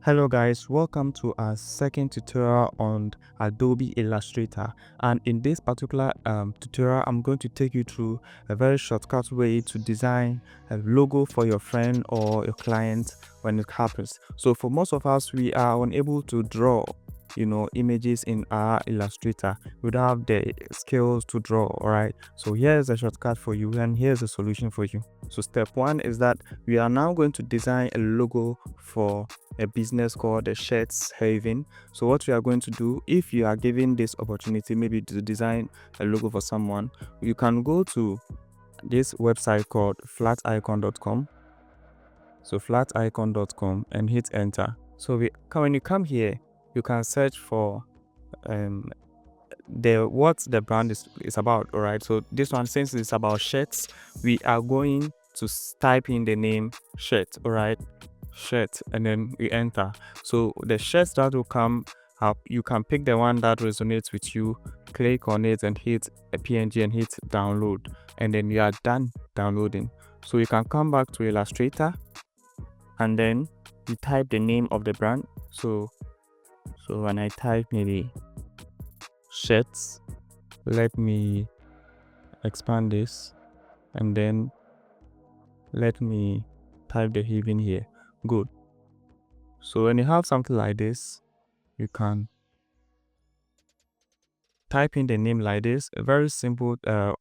Hello guys, welcome to our second tutorial on Adobe Illustrator, and in this particular tutorial I'm going to take you through a very shortcut way to design a logo for your friend or your client when it happens. So for most of us, we are unable to draw images in our Illustrator. We don't have the skills to draw. All right, so here's a shortcut for you and here's a solution for you. So step one is that we are now going to design a logo for a business called the Shirts Haven. So what we are going to do, if you are given this opportunity maybe to design a logo for someone, you can go to this website called flaticon.com. So flaticon.com and hit enter. So when you come here, you can search for what the brand is about. All right, so this one, since it's about shirts, we are going to type in the name shirt. All right, shirt, and then we enter. So the shirts that will come up, you can pick the one that resonates with you, click on it and hit a png and hit download, and then you are done downloading. So you can come back to Illustrator and then you type the name of the brand. So when I type maybe shirts, let me expand this and then let me type the Haven here. Good. So when you have something like this, you can type in the name like this, a very simple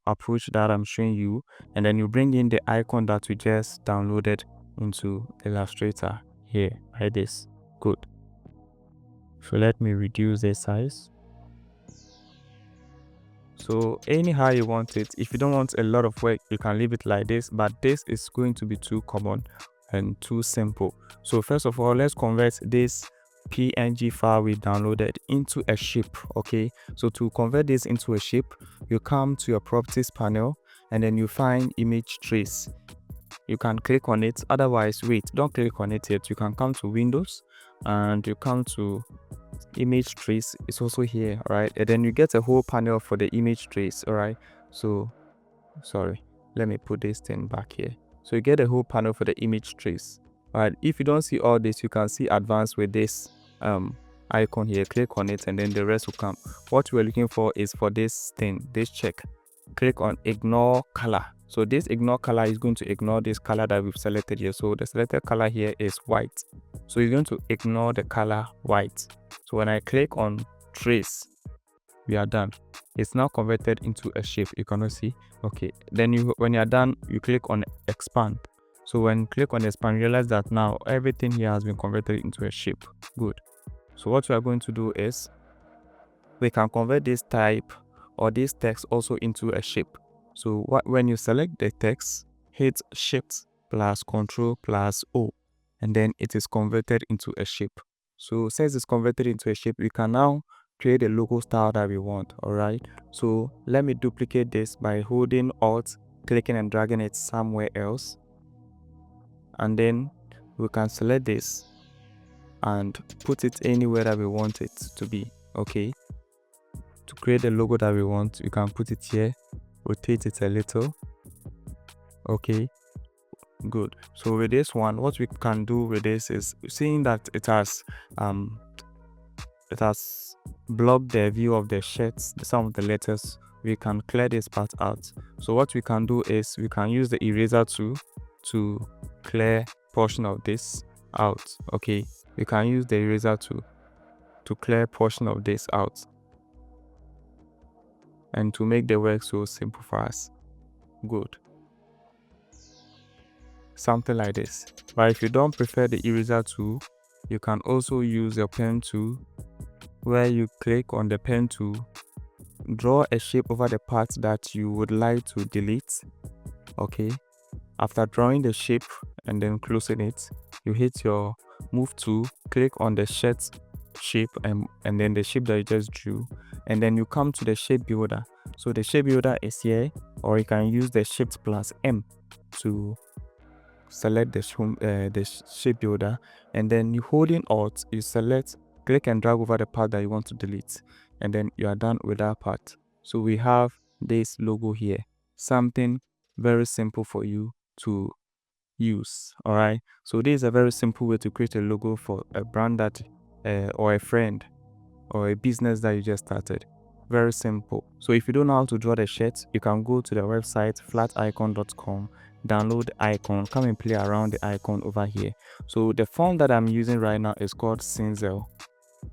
approach that I'm showing you, and then you bring in the icon that we just downloaded into Illustrator here like this. Good. So let me reduce the size. So anyhow you want it. If you don't want a lot of work, you can leave it like this, but this is going to be too common and too simple. So first of all, let's convert this PNG file we downloaded into a shape. Okay, so to convert this into a shape, you come to your properties panel and then you find image trace. You can click on it. Otherwise, wait, don't click on it yet. You can come to Windows and you come to image trace. It's also here. All right, and then you get a whole panel for the image trace. All right, so sorry, let me put this thing back here. So you get a whole panel for the image trace. All right, if you don't see all this, you can see advanced with this icon here. Click on it and then the rest will come. What we're looking for is for this thing, this check. Click on ignore color. So this ignore color is going to ignore this color that we've selected here. So the selected color here is white, so you're going to ignore the color white. So when I click on trace, we are done. It's now converted into a shape. You cannot see. Okay, then when you're done, you click on expand. So when you click on expand, realize that now everything here has been converted into a shape. Good. So what we are going to do is we can convert this type or this text also into a shape. So when you select the text, hit shift plus control plus O, and then it is converted into a shape. So since it's converted into a shape, we can now create a logo style that we want. All right, so let me duplicate this by holding Alt, clicking and dragging it somewhere else, and then we can select this and put it anywhere that we want it to be. Okay, to create the logo that we want, you can put it here, rotate it a little. Okay, good. So with this one, what we can do with this is, seeing that it has blocked the view of the shirts, some of the letters, we can clear this part out. So what we can do is we can use the eraser tool to clear portion of this out. Okay, we can use the eraser tool to clear portion of this out and to make the work so simple for us. Good. Something like this. But if you don't prefer the eraser tool, you can also use your pen tool, where you click on the pen tool, draw a shape over the part that you would like to delete. Okay, after drawing the shape and then closing it, you hit your move tool, click on the shirt shape and then the shape that you just drew, and then you come to the shape builder. So the shape builder is here, or you can use the shift plus M to select the shape builder, and then you holding Alt, you select, click and drag over the part that you want to delete, and then you are done with that part. So we have this logo here, something very simple for you to use. All right, so this is a very simple way to create a logo for a brand that or a friend or a business that you just started. Very simple. So if you don't know how to draw the shirt, you can go to the website flaticon.com, download the icon, come and play around the icon over here. So the font that I'm using right now is called Cinzel.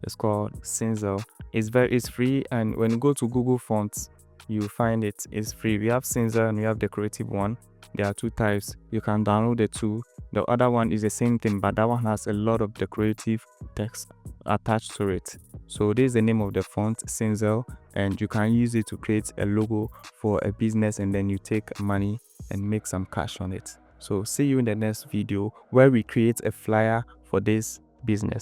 It's called Cinzel. It's free, and when you go to Google Fonts, you find it's free. We have Cinzel and we have the creative one. There are two types. You can download the two. The other one is the same thing, but that one has a lot of decorative text attached to it. So this is the name of the font, Cinzel, and you can use it to create a logo for a business, and then you take money and make some cash on it. So see you in the next video where we create a flyer for this business.